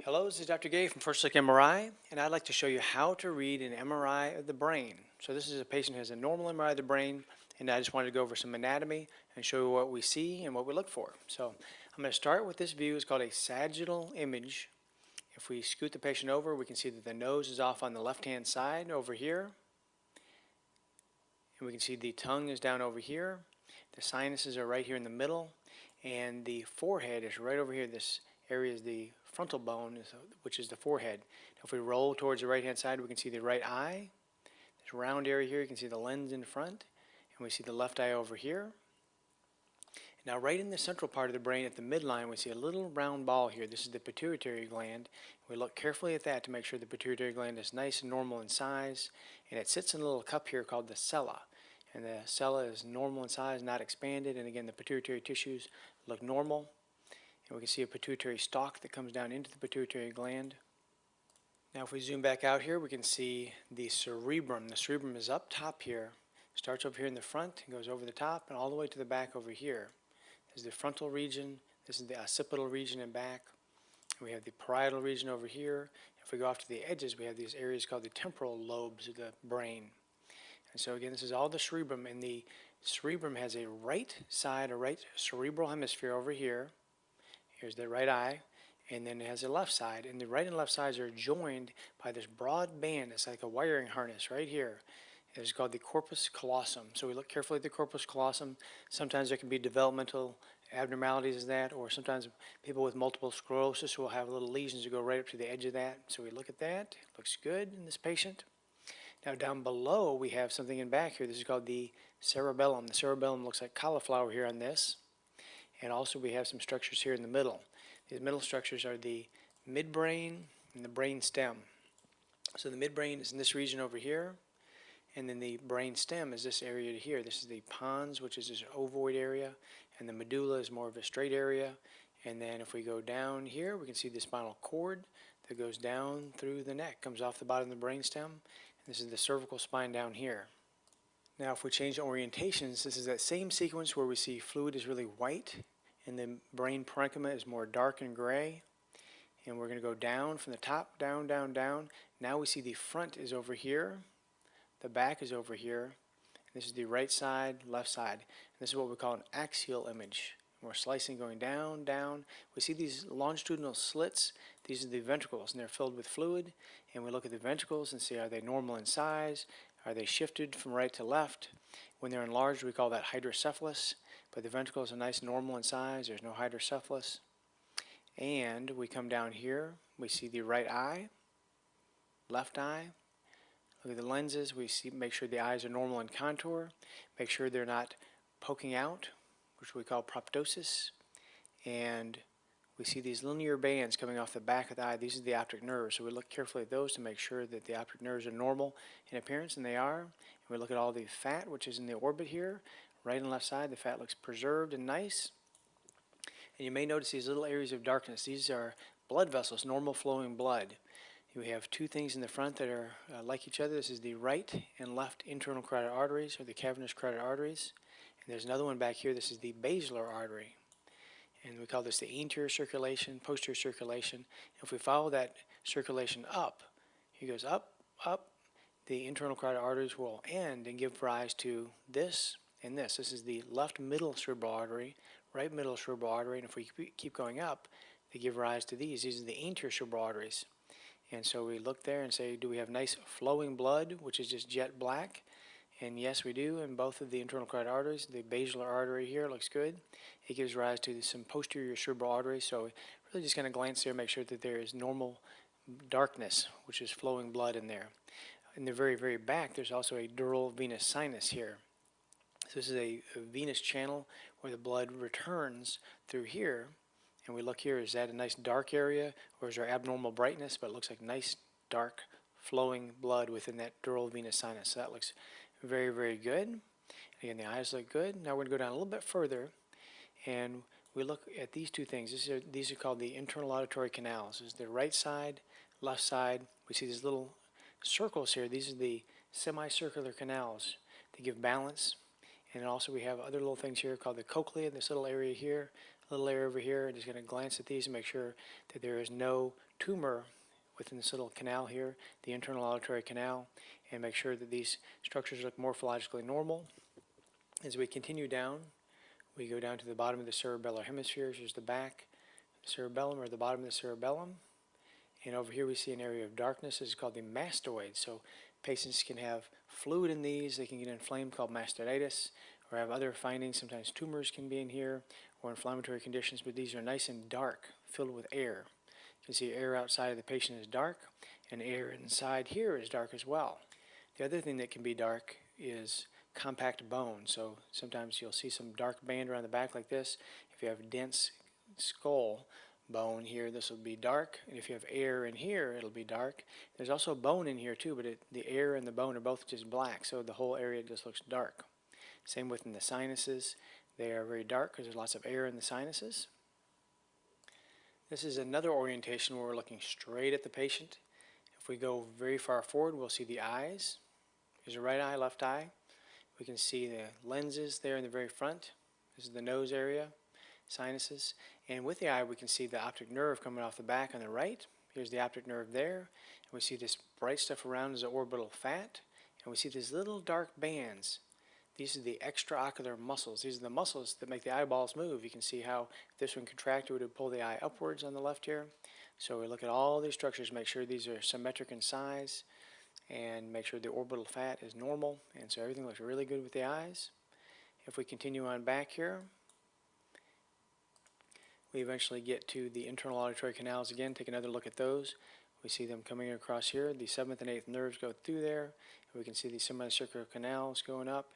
Hello, this is Dr. Gay from First Look MRI, and I'd like to show you how to read an MRI of the brain. So this is a patient who has a normal MRI of the brain, and I just wanted to go over some anatomy and show you what we see and what we look for. So I'm going to start with this view. It's called a sagittal image. If we scoot the patient over, we can see that the nose is off on the left-hand side over here, and we can see the tongue is down over here. The sinuses are right here in the middle, and the forehead is right over here. This area is the frontal bone, which is the forehead. Now if we roll towards the right-hand side, we can see the right eye. This round area here, you can see the lens in front, and we see the left eye over here. Now right in the central part of the brain at the midline, we see a little round ball here. This is the pituitary gland. We look carefully at that to make sure the pituitary gland is nice and normal in size, and it sits in a little cup here called the sella. And the sella is normal in size, not expanded, and again the pituitary tissues look normal. And we can see a pituitary stalk that comes down into the pituitary gland. Now if we zoom back out here, we can see the cerebrum. The cerebrum is up top here, starts over here in the front and goes over the top and all the way to the back over here. This is the frontal region, this is the occipital region and back. We have the parietal region over here. If we go off to the edges, we have these areas called the temporal lobes of the brain. And so again, this is all the cerebrum, and the cerebrum has a right side, a right cerebral hemisphere over here. Here's the right eye, and then it has a left side, and the right and left sides are joined by this broad band. It's like a wiring harness right here. It's called the corpus callosum. So we look carefully at the corpus callosum. Sometimes there can be developmental abnormalities as that, or sometimes people with multiple sclerosis will have little lesions that go right up to the edge of that. So we look at that. It looks good in this patient. Now down below we have something in back here. This is called the cerebellum. The cerebellum looks like cauliflower here on this. And also we have some structures here in the middle. These middle structures are the midbrain and the brain stem. So the midbrain is in this region over here, and then the brain stem is this area here. This is the pons, which is this ovoid area, and the medulla is more of a straight area. And then if we go down here, we can see the spinal cord that goes down through the neck, comes off the bottom of the brain stem. And this is the cervical spine down here. Now if we change orientations, this is that same sequence where we see fluid is really white and the brain parenchyma is more dark and gray. And we're going to go down from the top, down, down, down. Now we see the front is over here, the back is over here. This is the right side, left side. And this is what we call an axial image. We're slicing going down, down. We see these longitudinal slits. These are the ventricles, and they're filled with fluid. And we look at the ventricles and see, are they normal in size? Are they shifted from right to left? When they're enlarged, we call that hydrocephalus. But the ventricles are nice and normal in size. There's no hydrocephalus. And we come down here. We see the right eye, left eye. Look at the lenses. We see, make sure the eyes are normal in contour. Make sure they're not poking out, which we call proptosis. And we see these linear bands coming off the back of the eye. These are the optic nerves. So we look carefully at those to make sure that the optic nerves are normal in appearance, and they are. And we look at all the fat, which is in the orbit here. Right and left side, the fat looks preserved and nice. And you may notice these little areas of darkness. These are blood vessels, normal flowing blood. We have two things in the front that are like each other. This is the right and left internal carotid arteries, or the cavernous carotid arteries. And there's another one back here. This is the basilar artery. And we call this the anterior circulation, posterior circulation. If we follow that circulation up, it goes up, up, the internal carotid arteries will end and give rise to this and this. This is the left middle cerebral artery, right middle cerebral artery, and if we keep going up, they give rise to these. These are the anterior cerebral arteries. And so we look there and say, do we have nice flowing blood, which is just jet black? And yes, we do in both of the internal carotid arteries. The basilar artery here looks good. It gives rise to some posterior cerebral arteries. So really just going to glance there and make sure that there is normal darkness, which is flowing blood in there. In the very, very back, there's also a dural venous sinus here. So this is a venous channel where the blood returns through here. And we look here, is that a nice dark area, or is there abnormal brightness? But it looks like nice, dark, flowing blood within that dural venous sinus. So that looks very, very good. Again, the eyes look good. Now we're going to go down a little bit further, and we look at these two things. These are called the internal auditory canals. This is the right side, left side. We see these little circles here. These are the semicircular canals. They give balance. And also we have other little things here called the cochlea, this little area here, little area over here. Just going to glance at these and make sure that there is no tumor within this little canal here, the internal auditory canal, and make sure that these structures look morphologically normal. As we continue down, we go down to the bottom of the cerebellar hemisphere. Here's the back, the cerebellum, or the bottom of the cerebellum. And over here we see an area of darkness. This is called the mastoids. So patients can have fluid in these. They can get inflamed, called mastoiditis, or have other findings. Sometimes tumors can be in here, or inflammatory conditions, but these are nice and dark, filled with air. You can see air outside of the patient is dark, and air inside here is dark as well. The other thing that can be dark is compact bone. So sometimes you'll see some dark band around the back like this. If you have dense skull bone here, this will be dark, and if you have air in here, it'll be dark. There's also bone in here too, but the air and the bone are both just black, so the whole area just looks dark. Same within the sinuses. They are very dark because there's lots of air in the sinuses. This is another orientation where we're looking straight at the patient. If we go very far forward, we'll see the eyes. Here's the right eye, left eye. We can see the lenses there in the very front. This is the nose area, sinuses. And with the eye, we can see the optic nerve coming off the back on the right. Here's the optic nerve there. And we see this bright stuff around is the orbital fat. And we see these little dark bands. These are the extraocular muscles. These are the muscles that make the eyeballs move. You can see how if this one contracted, it would pull the eye upwards on the left here. So we look at all these structures, make sure these are symmetric in size, and make sure the orbital fat is normal. And so everything looks really good with the eyes. If we continue on back here, we eventually get to the internal auditory canals again. Take another look at those. We see them coming across here. The 7th and 8th nerves go through there. We can see the semicircular canals going up.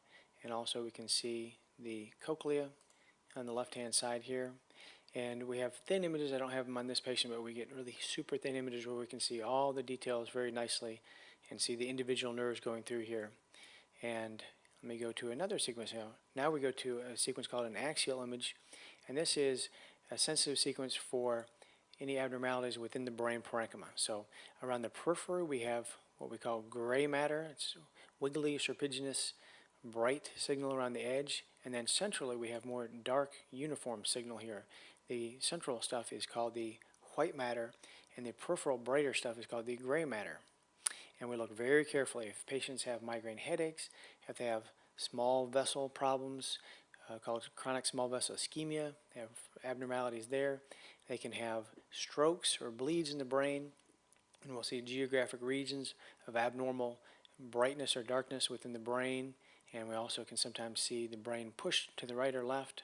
And also we can see the cochlea on the left-hand side here. And we have thin images. I don't have them on this patient, but we get really super thin images where we can see all the details very nicely and see the individual nerves going through here. And let me go to another sequence now. Now we go to a sequence called an axial image. And this is a sensitive sequence for any abnormalities within the brain parenchyma. So around the periphery we have what we call gray matter. It's wiggly, serpiginous, bright signal around the edge, and then centrally we have more dark uniform signal here. The central stuff is called the white matter, and the peripheral brighter stuff is called the gray matter. And we look very carefully if patients have migraine headaches, if they have small vessel problems called chronic small vessel ischemia, they have abnormalities there. They can have strokes or bleeds in the brain, and we'll see geographic regions of abnormal brightness or darkness within the brain. And we also can sometimes see the brain pushed to the right or left.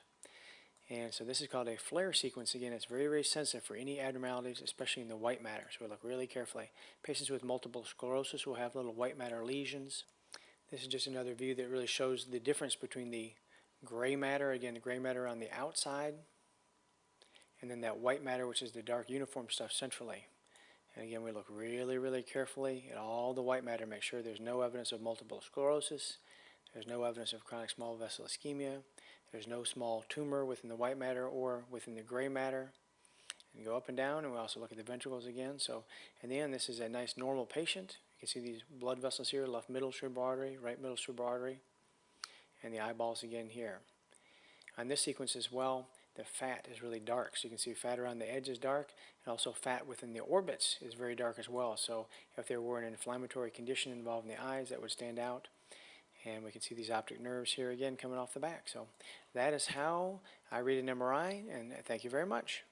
And so this is called a FLAIR sequence. Again, it's very, very sensitive for any abnormalities, especially in the white matter. So we look really carefully. Patients with multiple sclerosis will have little white matter lesions. This is just another view that really shows the difference between the gray matter, again, the gray matter on the outside, and then that white matter, which is the dark uniform stuff centrally. And again, we look really, really carefully at all the white matter, make sure there's no evidence of multiple sclerosis. There's no evidence of chronic small vessel ischemia. There's no small tumor within the white matter or within the gray matter. And go up and down, and we also look at the ventricles again. So in the end, this is a nice normal patient. You can see these blood vessels here, left middle cerebral artery, right middle cerebral artery, and the eyeballs again here. On this sequence as well, the fat is really dark. So you can see fat around the edge is dark, and also fat within the orbits is very dark as well. So if there were an inflammatory condition involved in the eyes, that would stand out. And we can see these optic nerves here again coming off the back. So that is how I read an MRI, and thank you very much.